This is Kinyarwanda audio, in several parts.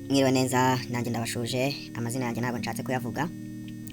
Mwiriwe neza, nanjye ndabashuje. Amazina yanjye ntabwo nshatse kuyavuga,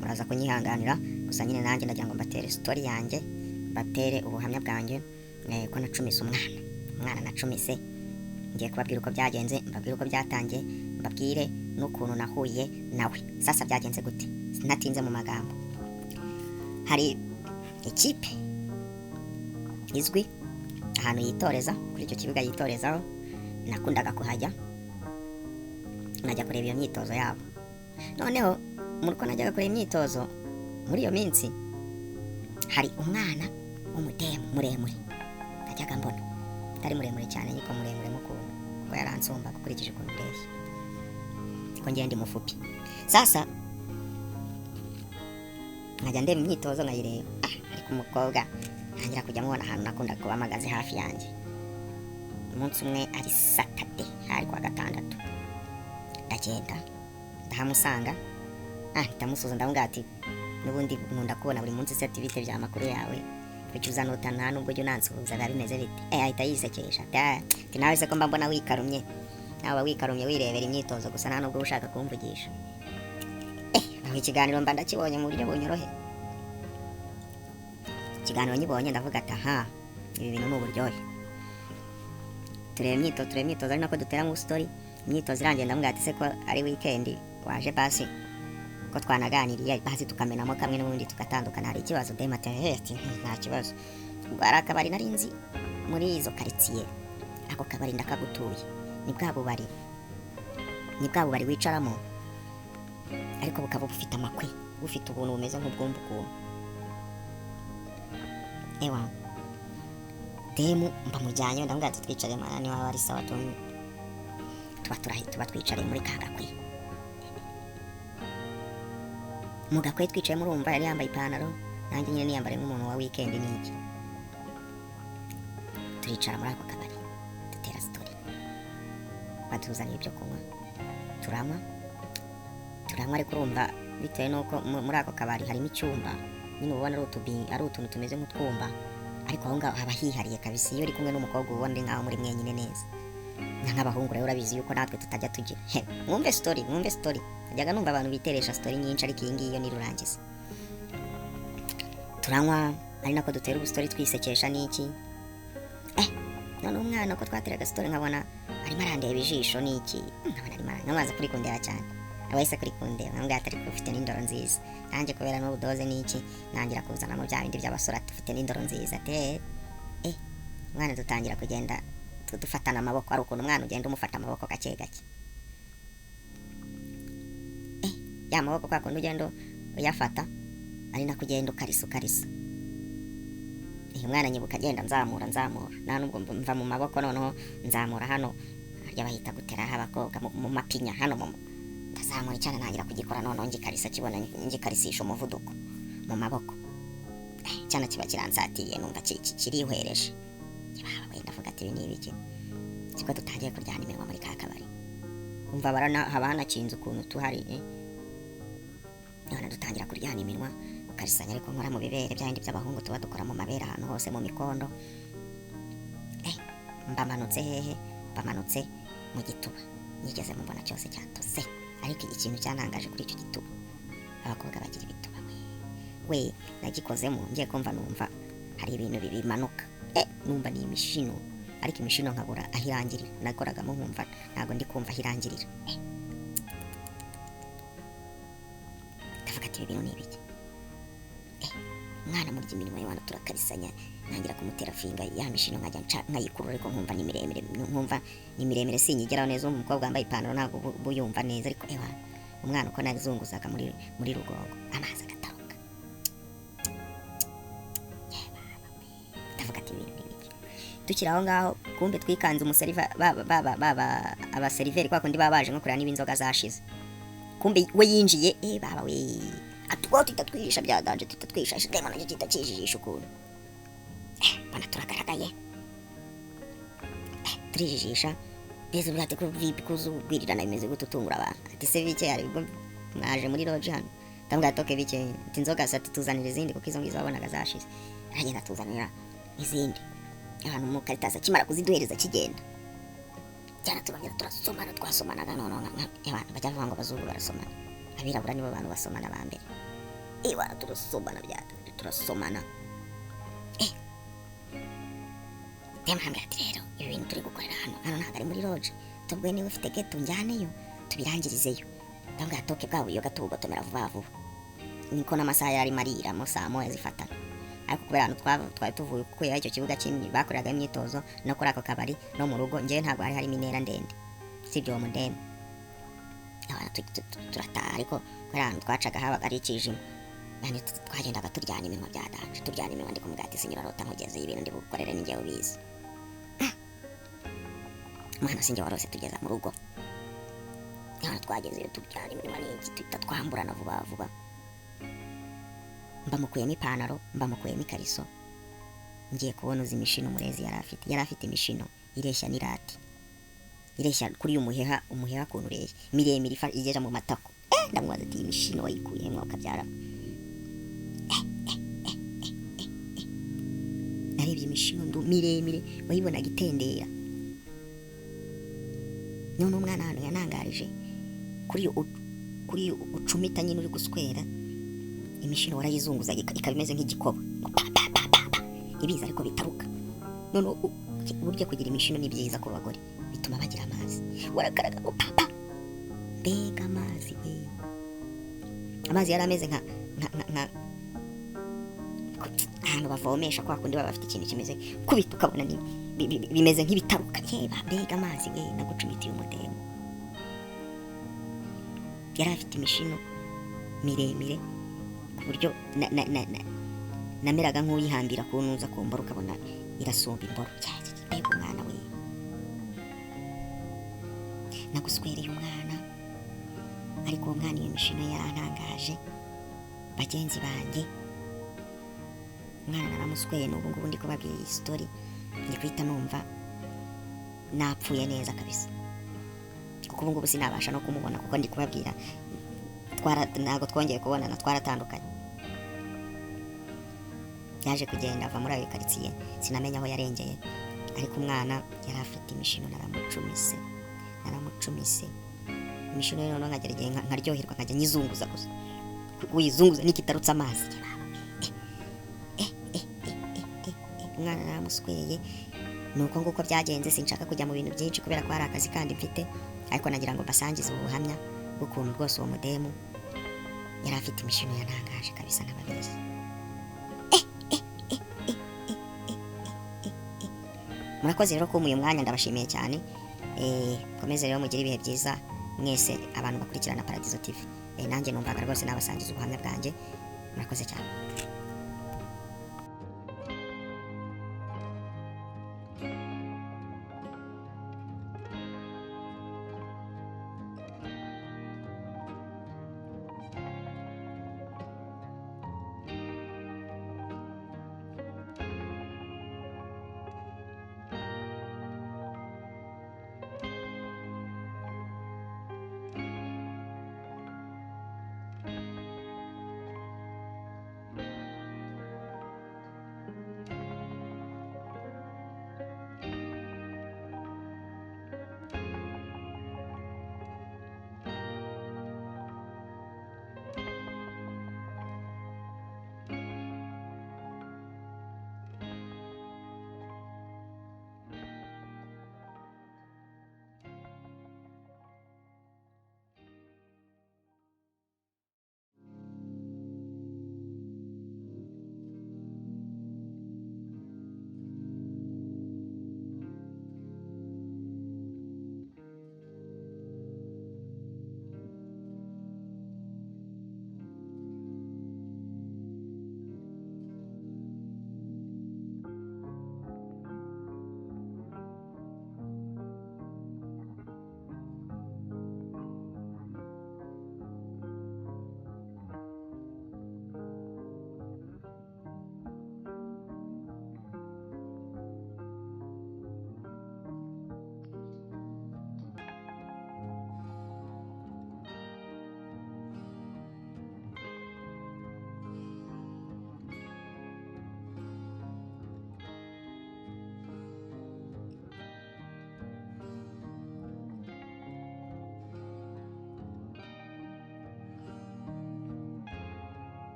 muraza kunyihanganira. Gusa nyine nanjye ndagira ngo mbatere story yanjye, mbatere ubuhamya bwanjye ko nacumise umwana nacumise. Ngiye kubabwira uko byagenze, mbabwire uko byatangiye, mbabwire n'ukuntu nahuye nawe. Sasa byagenze gute? Sinatinze mu magambo. Hari ikipe izwi ahantu yitoreza, kuri icyo kibuga yitorezaho nakundaga kuhajya, najya kureba iyo myitozo yabo. Noneho muri ko najyaga kureba imyitozo muri iyo minsi, hari umwana w'umudemu muremure najyaga mbona, atari muremure cyane ariko muremure mukuntu, kuko yaransumba gukurikije ukuntu ureshya, ko ngiye ndi mufupi. Sasa nkajya ndeba imyitozo nkayireba, ariko umukobwa ntangira kujya mubona ahantu nakundaga kuba mpagaze hafi yanjye. Umunsi umwe ari Saturday, hari kwa gatandatu, ndagenda ndahamusanga, ndamusuza ndamubwira ati n'ubundi nkunda kubona buri munsi se bite bya makuru yawe, kuki uzanota nta nubwo jya unansuhuza biba bimeze bite? Ahita yisekesha ati nawe se ko mba mbona wikarumye, nawe wikarumye wirebera imyitozo gusa nta nubwo ushaka kumvugisha. Aho ikiganiro mba ndakibonye mu buryo bunyorohe. Ikiganiro nyibonye ndavuga ati aha, ibi bintu ni uburyohe. Turebe imyitozo ari nako dutera mu story. Imyitozo irangiye ndamubwira ati se ko ari weekend waje basi ko twanaganiriye basi tukamenamo kamwe n'ubundi tugatandukana, hari ikibazo? Demate ati nta kibazo. Ubwo hari akabari nari nzi muri izo quartier, ako kabari ndakagutuye, ni bwa bubari wicaramo ariko bukaba bufite amakwe, bufite ubuntu bumeze nk'ubwumbu ukuntu. Ewa demu mbamujyanye ndamubwira ati twicare mana ni waba ari sawa tuba twicare muri kagakwe. Mugakwe twicaye murumva yari yambaye ipantaro, nanjye nyine niyambare nk'umuntu wa weekend n'iki. Turicara muri ako kabari dutera story, batuzaniye ibyo kunywa turanywa ariko urumva bitewe nuko muri ako kabari harimo icyumba nyine ubona ari utuntu tumeze nk'utwumba, ariko aho ngaho haba hihariye kabisa. Iyo uri kumwe n'umukobwa ubona uri nkaho muri mwenyine neza, nk'abahungu rero urabizi yuko natwe tutajya tugira mwumve story. Najyaga numva abantu biteresha story nyinshi, ariko iyi ngiyi yo nirurangiza. Turanywa ari nako dutera ubustori twisekesha n'iki. None umwana ko twateraga story nkabona arimo arandeba ijisho n'iki, nkabona nkamaze kuri kundeba cyane, abahise kuri kundeba nambwira ati ariko ufite n'indoro nziza. Nanjye kubera n'ubudoze n'iki nangira kuzana mu bya bindi by'abasore ati ufite n'indoro nziza. Umwana dutangira kugenda dufatana amaboko, ari ukuntu umwana ugenda umufata amaboko gake gake. Ya maboko kwa kundi ugenda uyafata ari nako ugenda ukarisa. Umwana nyibuka agenda nzamura, nta nubwo mva mu maboko, noneho nzamura hano harya bahita gutera abakobwa mu mapinya hano ndazamura cyane, ntangira kugikora noneho ngikarisa, kibona ngikarisisha umuvuduko mu maboko. Cyane kiba kiransatiye, numva kirihwereje. Ndavuga ati ibi ni ibiki? Siko dutangiye kuryana iminwa muri ka kabari, umva haba hanakinze ukuntu tuhari. None dutangira kuryana iminwa ukarisanya, ariko nkora mu bibere bya bindi by'abahungu tuba dukora mu mabere ahantu hose mu mikondo. Mbamanutse hehe? Mbamanutse mu gituba, nigeze mubona cyose cyatose. Ariko ikintu cyantangaje kuri icyo gituba, abakobwa bagira ibituba we nagikozemo, ngiye kumva numva hari ibintu bimanuka, numva ni imishino, ariko imishino nkabura aho irangirira. Nakoragamo nkumva ntabwo ndi kumva aho irangirira. Ndavuga ati ibi bintu ni ibiki? Umwana murya iminwa y'abantu turakarisanya, ntangira kumutera finga ya mishino nkajya nkayikurura, ariko nkumva ni miremire sinyigeraho neza. Umukobwa wambaye ipantaro ntabwo buyumva neza, ariko umwana uko nazunguzaga muri rugongo amazi agataruka. Ndavuga ati ibintu ni ibiki? Tukiri aho ngaho kumbe twikanze umuseriva abaseriveri kwa kundi baba baje nko kureba niba inzoga zashize. Kumbe we yinjiye, baba we atwo tutatwihisha byadanje, tutatwihisha demo nanjye kitakijijisha ukuntu. Bana turagaragaye, turijijisha beze bwate ko vipi kuzugwirirana imeze gututungura abantu. Ati se bike ari ubwo mwaje muri lodge hano? Ndambwira toke bike inzoga se tuzanira izindi kuko izo ngizo wabonaga zashize. Aragenda tuzanira izindi. Abantu mu Caritas kimara kuziduhereza kigenda. Cyane turongera turasomana twasomanaga none abantu bajya bavuga ngo abazungu barasomana, abirabura nibo bantu basomana ba mbere. Turasomana turasomana. Ndamwambwira ati rero ibi bintu turi gukorera hano ntabwo ari muri lodge, tubwe niba ufite geto njyaneyo tubirangirizeyo. Ndambwira toke bwabo iyo gato ugotomera vuba vuba, niko n'amasaha yari marira mu saa moya zifatana. Ariko kubera hano twari tuvuye kukwera icyo kibuga kinini bakoreraga imyitozo no kuri ako kabari no mu rugo, njyewe ntabwo hari harimo intera ndende sibyo uwo mudemu. Turataha ariko kubera hano twacaga habaga ari ikijimo, yani twagendaga turyana iminwa bya daje, turyana iminwa ndi kumubwira ati sinyura rota nkugeze ibintu ndi gukorera ni njyewe ubizi. Mwana sinjye warose tugeza mu rugo, hano twageze turyana iminwa n'iki twita twamburana vuba vuba. Mbamukuyemo ipantaro, mbamukuyemo ikariso, ngiye kubona uzi imishino Murezi yari afite imishino ireshya n'irati, ireshya kuri umuheha kuntu ureshya miremire igera mu matako. Ndamubaza ati imishino wayikuye mwe ukabyara. Narebye imishino miremire wayibonaga itendera. None umwana hano yanangarije kuri ucumita nyine uri guswera, imishino warayizunguza ikaba imeze nk'igikoba ibiza ariko bitaruka. None burya kugira imishino ni byiza ku bagore, bituma bagira amazi. Warakaraga papa, mbega amazi we, amazi yari ameze nka ahantu bavomesha kwa kundi baba bafite ikintu kimeze kubita ukabona bimeze nk'ibitaruka. Yeba mbega amazi we, nagucumitiye umudemu. Yari afite imishino miremire ku buryo nameraga nk'uyihambira kunuza ku mboro ukabona irasumba imboro. Mbega umwana we, naguswereye umwana. Ariko uwo mwana iyo mishino yarantangaje bagenzi banjye. Umwana naramusweye, n'ubu ngubu ndi kubabwira iyi story ndi kwita numva napfuye neza kabisa, kuko ubu ngubu sinabasha no kumubona kuko ndi kubabwira ntabwo twongeye kubonana, twaratandukanye. Yaje kugenda ava muri ayo karitsiye sinamenya aho yarengeye, ariko umwana yari afite imishino naramucumise imishino rero nkagera igihe nkaryoherwa nkajya nyizunguza gusa, uyizunguza n'ikitarutse amazi. Umwana naramusweye, nuko nguko byagenze. Sinshaka kujya mu bintu byinshi kubera ko hari akazi kandi mfite, ariko nagira ngo mbasangize ubuhamya bw'ukuntu rwose uwo mudemu yari afite imishino yanangaje kabisa n'ababizi. Murakoze rero ko uyu mwanya ndabashimiye cyane. Komeze rero mugire ibihe byiza mwese abantu bakurikirana Paradizo TV. Nanjye numvaga rwose nabasangiza ubuhamya bwanjye. Murakoze cyane.